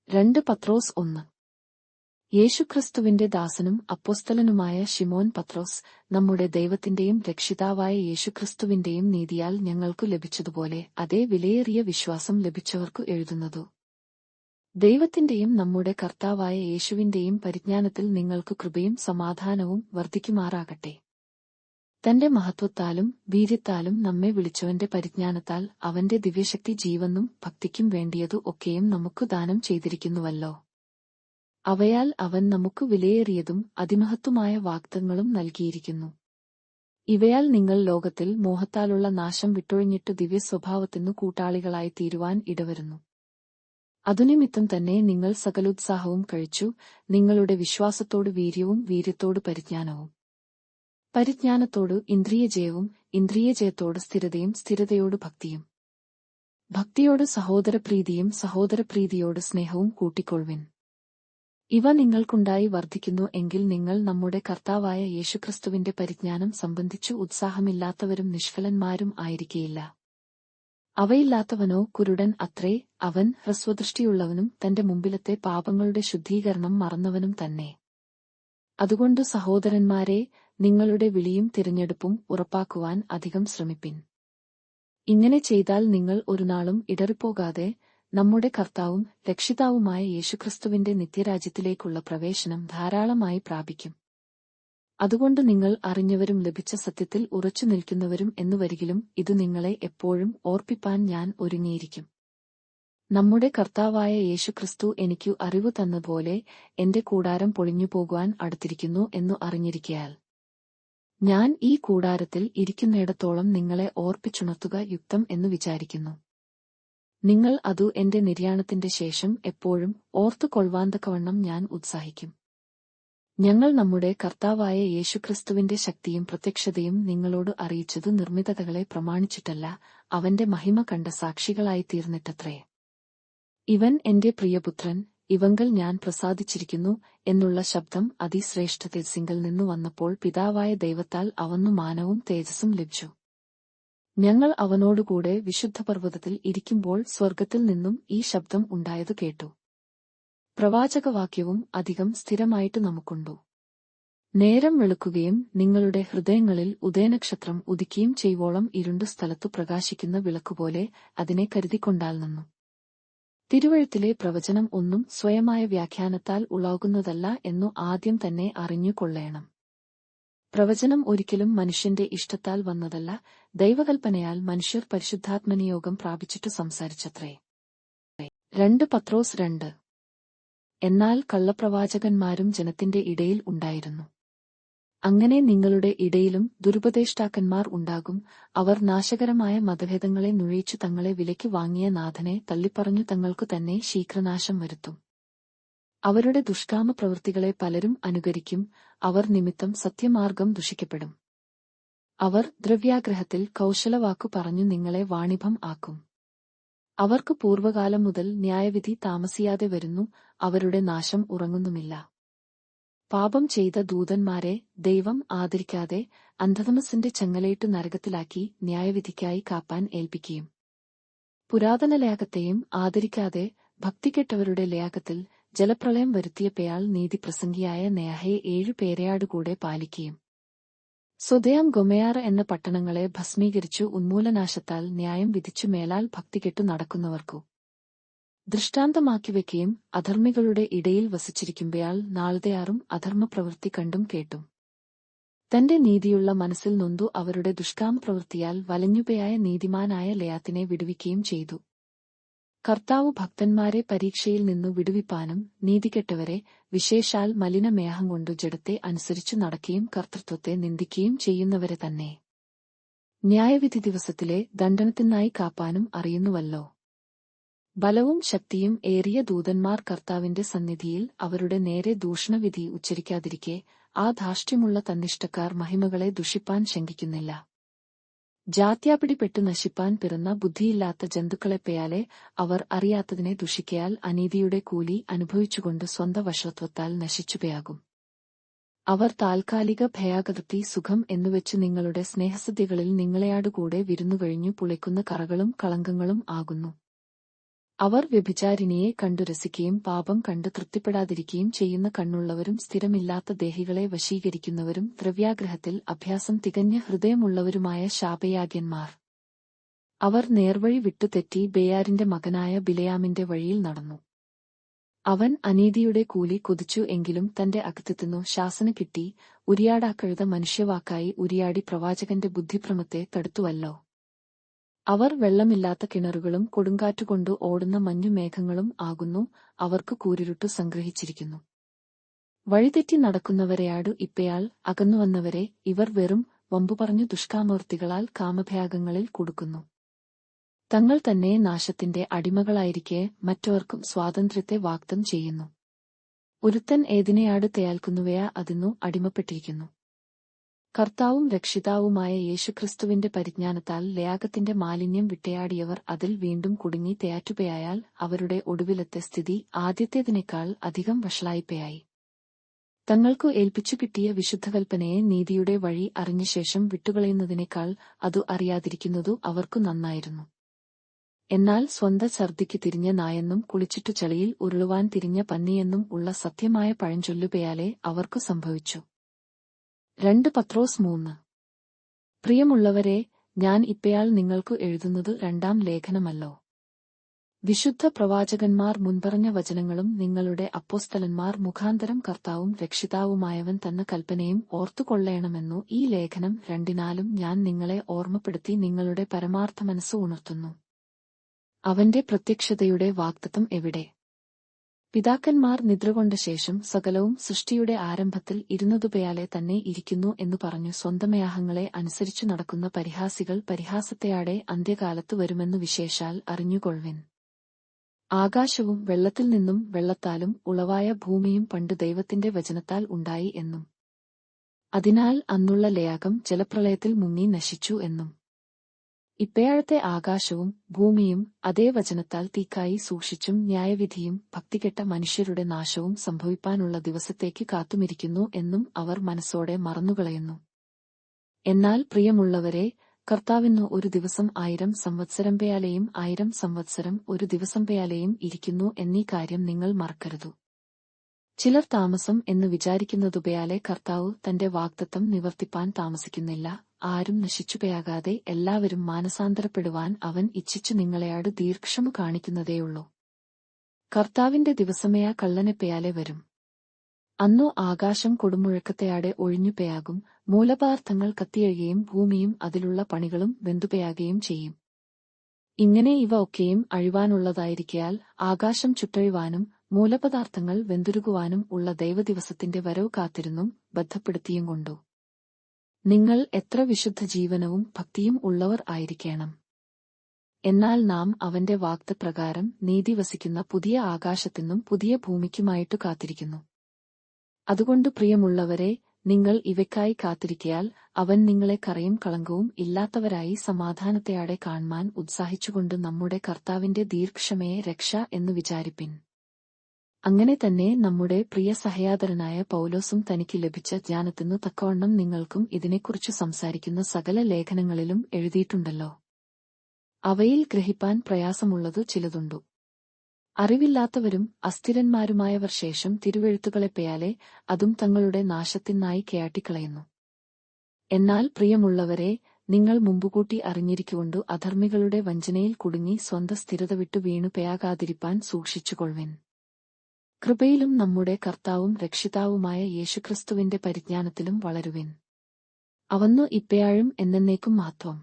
2 പത്രോസ് 1. യേശുക്രിസ്തുവിന്റെ ദാസനും അപ്പൊസ്തലനുമായ ശിമോൻ പത്രോസ്, നമ്മുടെ ദൈവത്തിന്റെയും രക്ഷിതാവായ യേശുക്രിസ്തുവിന്റെയും നീതിയാൽ ഞങ്ങൾക്കു ലഭിച്ചതുപോലെ അതേ വിലയേറിയ വിശ്വാസം ലഭിച്ചവർക്കു എഴുതുന്നതു. ദൈവത്തിന്റെയും നമ്മുടെ കർത്താവായ യേശുവിന്റെയും പരിജ്ഞാനത്തിൽ നിങ്ങൾക്ക് കൃപയും സമാധാനവും വർദ്ധിക്കുമാറാകട്ടെ. തന്റെ മഹത്വത്താലും വീര്യത്താലും നമ്മെ വിളിച്ചവന്റെ പരിജ്ഞാനത്താൽ അവന്റെ ദിവ്യശക്തി ജീവനും ഭക്തിക്കും വേണ്ടിയതു ഒക്കെയും നമുക്കു ദാനം ചെയ്തിരിക്കുന്നുവല്ലോ. അവയാൽ അവൻ നമുക്കു വിലയേറിയതും അതിമഹത്തുമായ വാഗ്ദത്തങ്ങളും നൽകിയിരിക്കുന്നു. ഇവയാൽ നിങ്ങൾ ലോകത്തിൽ മോഹത്താലുള്ള നാശം വിട്ടൊഴിഞ്ഞിട്ടു ദിവ്യസ്വഭാവത്തിനു കൂട്ടാളികളായി തീരുവാൻ ഇടവരുന്നു. അതുനിമിത്തം തന്നെ നിങ്ങൾ സകലോത്സാഹവും കഴിച്ചു, നിങ്ങളുടെ വിശ്വാസത്തോട് വീര്യവും, വീര്യത്തോട് പരിജ്ഞാനവും, പരിജ്ഞാനത്തോട് ഇന്ദ്രിയജയവും, ഇന്ദ്രിയജയത്തോട് സ്ഥിരതയും, സ്ഥിരതയോട് ഭക്തിയും, ഭക്തിയോട് സഹോദരപ്രീതിയും, സഹോദരപ്രീതിയോട് സ്നേഹവും കൂട്ടിക്കൊള്ളുവിൻ. ഇവ നിങ്ങൾക്കുണ്ടായി വർദ്ധിക്കുന്നു എങ്കിൽ നിങ്ങൾ നമ്മുടെ കർത്താവായ യേശുക്രിസ്തുവിന്റെ പരിജ്ഞാനം സംബന്ധിച്ചു ഉത്സാഹമില്ലാത്തവരും നിഷ്ഫലന്മാരും ആയിരിക്കയില്ല. അവയില്ലാത്തവനോ കുരുടൻ അത്രേ, അവൻ ഹ്രസ്വദൃഷ്ടിയുള്ളവനും തന്റെ മുമ്പിലത്തെ പാപങ്ങളുടെ ശുദ്ധീകരണം മറന്നവനും തന്നെ. അതുകൊണ്ടു സഹോദരന്മാരെ, നിങ്ങളുടെ വിളിയും തിരഞ്ഞെടുപ്പും ഉറപ്പാക്കുവാൻ അധികം ശ്രമിപ്പിൻ. ഇങ്ങനെ ചെയ്താൽ നിങ്ങൾ ഒരുനാളും ഇടറിപ്പോകാതെ നമ്മുടെ കർത്താവും രക്ഷിതാവുമായ യേശുക്രിസ്തുവിന്റെ നിത്യരാജ്യത്തിലേക്കുള്ള പ്രവേശനം ധാരാളമായി പ്രാപിക്കും. അതുകൊണ്ട് നിങ്ങൾ അറിഞ്ഞവരും ലഭിച്ച സത്യത്തിൽ ഉറച്ചു നിൽക്കുന്നവരും എന്നുവരികിലും ഇതു നിങ്ങളെ എപ്പോഴും ഓർപ്പിപ്പാൻ ഞാൻ ഒരുങ്ങിയിരിക്കും. നമ്മുടെ കർത്താവായ യേശുക്രിസ്തു എനിക്കു അറിവു തന്നപോലെ എന്റെ കൂടാരം പൊളിഞ്ഞുപോകുവാൻ അടുത്തിരിക്കുന്നു എന്നു അറിഞ്ഞിരിക്കയാൽ ഞാൻ ഈ കൂടാരത്തിൽ ഇരിക്കുന്നിടത്തോളം നിങ്ങളെ ഓർപ്പിച്ചുണർത്തുക യുക്തം എന്നു വിചാരിക്കുന്നു. നിങ്ങൾ അതു എന്റെ നിര്യാണത്തിന്റെ ശേഷം എപ്പോഴും ഓർത്തുകൊള്ളുവാന്തക്കവണ്ണം ഞാൻ ഉത്സാഹിക്കും. ഞങ്ങൾ നമ്മുടെ കർത്താവായ യേശുക്രിസ്തുവിന്റെ ശക്തിയും പ്രത്യക്ഷതയും നിങ്ങളോട് അറിയിച്ചതു നിർമ്മിതതകളെ പ്രമാണിച്ചിട്ടല്ല, അവന്റെ മഹിമ കണ്ട സാക്ഷികളായി തീർന്നിട്ടത്രേ. ഇവൻ എന്റെ പ്രിയപുത്രൻ, ഇവങ്കൽ ഞാൻ പ്രസാദിച്ചിരിക്കുന്നു എന്നുള്ള ശബ്ദം അതിശ്രേഷ്ഠതേജസ്സിങ്കൽ നിന്നു വന്നപ്പോൾ പിതാവായ ദൈവത്താൽ അവന്നു മാനവും തേജസ്സും ലഭിച്ചു. ഞങ്ങൾ അവനോടുകൂടെ വിശുദ്ധപർവ്വതത്തിൽ ഇരിക്കുമ്പോൾ സ്വർഗ്ഗത്തിൽ നിന്നും ഈ ശബ്ദം ഉണ്ടായതു കേട്ടു. പ്രവാചകവാക്യവും അധികം സ്ഥിരമായിട്ട് നമുക്കുണ്ടു. നേരം വെളുക്കുകയും നിങ്ങളുടെ ഹൃദയങ്ങളിൽ ഉദയനക്ഷത്രം ഉദിക്കുകയും ചെയ്വോളം ഇരുണ്ടു സ്ഥലത്തു പ്രകാശിക്കുന്ന വിളക്കുപോലെ അതിനെ കരുതിക്കൊണ്ടാൽ നന്നു. തിരുവെഴുത്തിലെ പ്രവചനം ഒന്നും സ്വയമായ വ്യാഖ്യാനത്താൽ ഉളാകുന്നതല്ല എന്നു ആദ്യം തന്നെ അറിഞ്ഞുകൊള്ളേണം. പ്രവചനം ഒരിക്കലും മനുഷ്യന്റെ ഇഷ്ടത്താൽ വന്നതല്ല, ദൈവകൽപ്പനയാൽ മനുഷ്യർ പരിശുദ്ധാത്മനിയോഗം പ്രാപിച്ചിട്ടു സംസാരിച്ചത്രേ. 2 പത്രോസ് 2. എന്നാൽ കള്ളപ്രവാചകന്മാരും ജനത്തിന്റെ ഇടയിൽ ഉണ്ടായിരുന്നു. അങ്ങനെ നിങ്ങളുടെ ഇടയിലും ദുരുപദേഷ്ടാക്കന്മാർ ഉണ്ടാകും. അവർ നാശകരമായ മതഭേദങ്ങളെ നുഴയിച്ചു തങ്ങളെ വിലയ്ക്ക് വാങ്ങിയ നാഥനെ തള്ളിപ്പറഞ്ഞു തങ്ങൾക്കു തന്നെ ശീഘ്രനാശം വരുത്തും. അവരുടെ ദുഷ്കാമ പ്രവൃത്തികളെ പലരും അനുകരിക്കും. അവർ നിമിത്തം സത്യമാർഗം ദുഷിക്കപ്പെടും. അവർ ദ്രവ്യാഗ്രഹത്തിൽ കൗശലവാക്കു പറഞ്ഞു നിങ്ങളെ വാണിഭം ആക്കും. അവർക്ക് പൂർവകാലം മുതൽ ന്യായവിധി താമസിയാതെ വരുന്നു, അവരുടെ നാശം ഉറങ്ങുന്നുമില്ല. പാപം ചെയ്ത ദൂതന്മാരെ ദൈവം ആദരിക്കാതെ അന്ധതമസിന്റെ ചങ്ങലയിട്ടു നരകത്തിലാക്കി ന്യായവിധിക്കായി കാപ്പാൻ ഏൽപ്പിക്കുകയും പുരാതന ലേഖത്തെയും ആദരിക്കാതെ ഭക്തികെട്ടവരുടെ ലേഖത്തിൽ ജലപ്രളയം വരുത്തിയപ്പയാൾ നീതിപ്രസംഗിയായ നേഹയെ 7 പേരെയാടുകൂടെ പാലിക്കുകയും സ്വദയാം ഗൊമേയാർ എന്ന പട്ടണങ്ങളെ ഭസ്മീകരിച്ചു ഉന്മൂലനാശത്താൽ ന്യായം വിധിച്ചു മേലാൽ ഭക്തികെട്ടു നടക്കുന്നവർക്കു ദൃഷ്ടാന്തമാക്കിവെക്കുകയും അധർമ്മികളുടെ ഇടയിൽ വസിച്ചിരിക്കുമ്പയാൾ നാൾതയാറും അധർമ്മപ്രവൃത്തി കണ്ടും കേട്ടും തന്റെ നീതിയുള്ള മനസ്സിൽ നൊന്തു അവരുടെ ദുഷ്കാമപ്രവൃത്തിയാൽ വലഞ്ഞുപയായ നീതിമാനായ ലേയാത്തിനെ വിടുവിക്കുകയും ചെയ്തു. കർത്താവ് ഭക്തന്മാരെ പരീക്ഷയിൽ നിന്നു വിടുവിപ്പാനും നീതികെട്ടവരെ വിശേഷാൽ മലിനമേഹം കൊണ്ടു ജഡത്തെ അനുസരിച്ചു നടക്കുകയും കർത്തൃത്വത്തെ നിന്ദിക്കുകയും ചെയ്യുന്നവരെ തന്നെ ന്യായവിധി ദിവസത്തിലെ ദണ്ഡനത്തിനായി കാപ്പാനും അറിയുന്നുവല്ലോ. ബലവും ശക്തിയും ഏറിയ ദൂതന്മാർ കർത്താവിന്റെ സന്നിധിയിൽ അവരുടെ നേരെ ദൂഷണവിധി ഉച്ചരിക്കാതിരിക്കെ ആ ധാർഷ്ട്യമുള്ള തന്നിഷ്ടക്കാർ മഹിമകളെ ദുഷിപ്പാൻ ശങ്കിക്കുന്നില്ല. ജാത്യാപിടിപ്പെട്ടു നശിപ്പാൻ പിറന്ന ബുദ്ധിയില്ലാത്ത ജന്തുക്കളെപ്പയാലെ അവർ അറിയാത്തതിനെ ദുഷിക്കയാൽ അനീതിയുടെ കൂലി അനുഭവിച്ചുകൊണ്ട് സ്വന്ത വശത്വത്താൽ നശിച്ചുപയാകും. അവർ താൽക്കാലിക ഭയാകൃതി സുഖം എന്നുവെച്ചു നിങ്ങളുടെ സ്നേഹസദ്യകളിൽ നിങ്ങളെയാടുകൂടെ വിരുന്നുകഴിഞ്ഞു പുളിക്കുന്ന കറകളും കളങ്കങ്ങളും ആകുന്നു. അവർ വ്യഭിചാരിണിയെ കണ്ടു രസിക്കുകയും പാപം കണ്ട് തൃപ്തിപ്പെടാതിരിക്കുകയും ചെയ്യുന്ന കണ്ണുള്ളവരും സ്ഥിരമില്ലാത്ത ദേഹികളെ വശീകരിക്കുന്നവരും ദ്രവ്യാഗ്രഹത്തിൽ അഭ്യാസം തികഞ്ഞ ഹൃദയമുള്ളവരുമായ ശാപയാഗ്യന്മാർ. അവർ നേർവഴി വിട്ടുതെറ്റി ബേയാരിന്റെ മകനായ ബിലയാമിന്റെ വഴിയിൽ നടന്നു. അവൻ അനീതിയുടെ കൂലി കൊതിച്ചു എങ്കിലും തന്റെ അകത്തുനിന്നു ശാസന കിട്ടി. ഉരിയാടാക്കഴുത മനുഷ്യവാക്കായി ഉരിയാടി പ്രവാചകന്റെ ബുദ്ധിഭ്രമത്തെ തടുത്തുവല്ലോ. അവർ വെള്ളമില്ലാത്ത കിണറുകളും കൊടുങ്കാറ്റുകൊണ്ടു ഓടുന്ന മഞ്ഞുമേഘങ്ങളും ആകുന്നു. അവർക്ക് കൂരിരുട്ടു സംഗ്രഹിച്ചിരിക്കുന്നു. വഴിതെറ്റി നടക്കുന്നവരെയാടു ഇപ്പയാൾ അകന്നുവന്നവരെ ഇവർ വെറും വമ്പുപറഞ്ഞു ദുഷ്കാമവൃത്തികളാൽ കാമഭയാഗങ്ങളിൽ കുടുക്കുന്നു. തങ്ങൾ തന്നെ നാശത്തിന്റെ അടിമകളായിരിക്കെ മറ്റവർക്കും സ്വാതന്ത്ര്യത്തെ വാഗ്ദത്തം ചെയ്യുന്നു. ഒരുത്തൻ ഏതിനെയാട് തേയാൽക്കുന്നുവയാ അതിനു അടിമപ്പെട്ടിരിക്കുന്നു. കർത്താവും രക്ഷിതാവുമായ യേശുക്രിസ്തുവിന്റെ പരിജ്ഞാനത്താൽ ലയാഗത്തിന്റെ മാലിന്യം വിട്ടയാടിയവർ അതിൽ വീണ്ടും കുടുങ്ങി തേയാറ്റുപയായാൽ അവരുടെ ഒടുവിലത്തെ സ്ഥിതി ആദ്യത്തേതിനേക്കാൾ അധികം വഷളായിപ്പയായി. തങ്ങൾക്കു ഏൽപ്പിച്ചു കിട്ടിയ വിശുദ്ധകൽപ്പനയെ നീതിയുടെ വഴി അറിഞ്ഞശേഷം വിട്ടുകളയുന്നതിനേക്കാൾ അതു അറിയാതിരിക്കുന്നതു അവർക്കു നന്നായിരുന്നു. എന്നാൽ സ്വന്ത ഛർദ്ദിക്ക് തിരിഞ്ഞ നായെന്നും കുളിച്ചിട്ടു ചളിയിൽ ഉരുളുവാൻ തിരിഞ്ഞ പന്നിയെന്നും ഉള്ള സത്യമായ പഴഞ്ചൊല്ലുപയാലെ അവർക്കു സംഭവിച്ചു. 2 പത്രോസ് 3. പ്രിയമുള്ളവരെ, ഞാൻ ഇപ്പയാൾ നിങ്ങൾക്കു എഴുതുന്നത് 2ാം ലേഖനമല്ലോ. വിശുദ്ധ പ്രവാചകന്മാർ മുൻപറഞ്ഞ വചനങ്ങളും നിങ്ങളുടെ അപ്പോസ്തലന്മാർ മുഖാന്തരം കർത്താവും രക്ഷിതാവുമായവൻ തന്ന കൽപ്പനയും ഓർത്തുകൊള്ളേണമെന്നു ഈ ലേഖനം 2നാലും ഞാൻ നിങ്ങളെ ഓർമ്മപ്പെടുത്തി നിങ്ങളുടെ പരമാർത്ഥ മനസ്സ് ഉണർത്തുന്നു. അവന്റെ പ്രത്യക്ഷതയുടെ വാഗ്ദത്തം എവിടെ? പിതാക്കന്മാർ നിദ്രകൊണ്ട ശേഷം സകലവും സൃഷ്ടിയുടെ ആരംഭത്തിൽ ഇരുന്നതുപയാലെ തന്നെ ഇരിക്കുന്നു എന്നു പറഞ്ഞു സ്വന്തമയാഹങ്ങളെ അനുസരിച്ചു നടക്കുന്ന പരിഹാസികൾ പരിഹാസത്തെയാടെ അന്ത്യകാലത്ത് വരുമെന്നു വിശേഷാൽ അറിഞ്ഞുകൊള്ളുവിൻ. ആകാശവും വെള്ളത്തിൽ നിന്നും വെള്ളത്താലും ഉളവായ ഭൂമിയും പണ്ട് ദൈവത്തിന്റെ വചനത്താൽ ഉണ്ടായി എന്നും അതിനാൽ അന്നുള്ള ലയാഗം ജലപ്രളയത്തിൽ മുങ്ങി നശിച്ചു എന്നും ഇപ്പയാഴത്തെ ആകാശവും ഭൂമിയും അതേ വചനത്താൽ തീക്കായി സൂക്ഷിച്ചും ന്യായവിധിയും ഭക്തികെട്ട മനുഷ്യരുടെ നാശവും സംഭവിപ്പാനുള്ള ദിവസത്തേക്ക് കാത്തുമിരിക്കുന്നു എന്നും അവർ മനസ്സോടെ മറന്നുകളയുന്നു. എന്നാൽ പ്രിയമുള്ളവരെ, കർത്താവിനു ഒരു ദിവസം 1000 സംവത്സരംപയാലെയും 1000 സംവത്സരം ഒരു ദിവസംപയാലെയും ഇരിക്കുന്നു എന്നീ കാര്യം നിങ്ങൾ മറക്കരുതു. ചിലർ താമസം എന്ന് വിചാരിക്കുന്നതുപയാലെ കർത്താവ് തന്റെ വാഗ്ദത്തം നിവർത്തിപ്പാൻ താമസിക്കുന്നില്ല. ആരും നശിച്ചുപയാകാതെ എല്ലാവരും മാനസാന്തരപ്പെടുവാൻ അവൻ ഇച്ഛിച്ചു നിങ്ങളെയാട് ദീർഘക്ഷമ കാണിക്കുന്നതേയുള്ളൂ. കർത്താവിന്റെ ദിവസമേയാ കള്ളനെപ്പയാലെ വരും. അന്നു ആകാശം കൊടുമുഴക്കത്തെയാടെ ഒഴിഞ്ഞുപയാകും. മൂലപദാർത്ഥങ്ങൾ കത്തിയഴുകയും ഭൂമിയും അതിലുള്ള പണികളും വെന്തുപയാകുകയും ചെയ്യും. ഇങ്ങനെ ഇവ ഒക്കെയും അഴിവാനുള്ളതായിരിക്കയാൽ ആകാശം ചുട്ടഴിവാനും മൂലപദാർത്ഥങ്ങൾ വെന്തുരുകുവാനും ഉള്ള ദൈവദിവസത്തിന്റെ വരവ് കാത്തിരുന്നും ബദ്ധപ്പെടുത്തിയും കൊണ്ടു നിങ്ങൾ എത്ര വിശുദ്ധ ജീവനവും ഭക്തിയും ഉള്ളവർ ആയിരിക്കണം. എന്നാൽ നാം അവന്റെ വാഗ്ദത്തപ്രകാരം നീതി വസിക്കുന്ന പുതിയ ആകാശത്തിനും പുതിയ ഭൂമിക്കുമായിട്ടു കാത്തിരിക്കുന്നു. അതുകൊണ്ട് പ്രിയമുള്ളവരെ, നിങ്ങൾ ഇവയ്ക്കായി കാത്തിരിക്കയാൽ അവൻ നിങ്ങളെ കറയും കളങ്കവും ഇല്ലാത്തവരായി സമാധാനത്തെയാടെ കാൺമാൻ ഉത്സാഹിച്ചുകൊണ്ട് നമ്മുടെ കർത്താവിന്റെ ദീർഘക്ഷമയെ രക്ഷ എന്നു വിചാരിപ്പിൻ. അങ്ങനെ തന്നെ നമ്മുടെ പ്രിയ സഹയാദരനായ പൗലോസും തനിക്ക് ലഭിച്ച ജ്ഞാനത്തിനു തക്കവണ്ണം നിങ്ങൾക്കും ഇതിനെക്കുറിച്ചു സംസാരിക്കുന്ന സകല ലേഖനങ്ങളിലും എഴുതിയിട്ടുണ്ടല്ലോ. അവയിൽ ഗ്രഹിപ്പാൻ പ്രയാസമുള്ളതു ചിലതുണ്ടു. അറിവില്ലാത്തവരും അസ്ഥിരന്മാരുമായവർ ശേഷം തിരുവെഴുത്തുകളെപ്പയാലെ അതും തങ്ങളുടെ നാശത്തിനായി കേയാട്ടിക്കളയുന്നു. എന്നാൽ പ്രിയമുള്ളവരെ, നിങ്ങൾ മുമ്പുകൂട്ടി അറിഞ്ഞിരിക്കൊണ്ടു അധർമ്മികളുടെ വഞ്ചനയിൽ കുടുങ്ങി സ്വന്ത സ്ഥിരത വിട്ടു വീണുപയാകാതിരിപ്പാൻ സൂക്ഷിച്ചുകൊള്ളുവിൻ. കൃപയിലും നമ്മുടെ കർത്താവും രക്ഷിതാവുമായ യേശുക്രിസ്തുവിന്റെ പരിജ്ഞാനത്തിലും വളരുവിൻ. അവന്നു ഇപ്പയാഴും എന്നേക്കും മഹത്വം.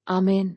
ആമേൻ.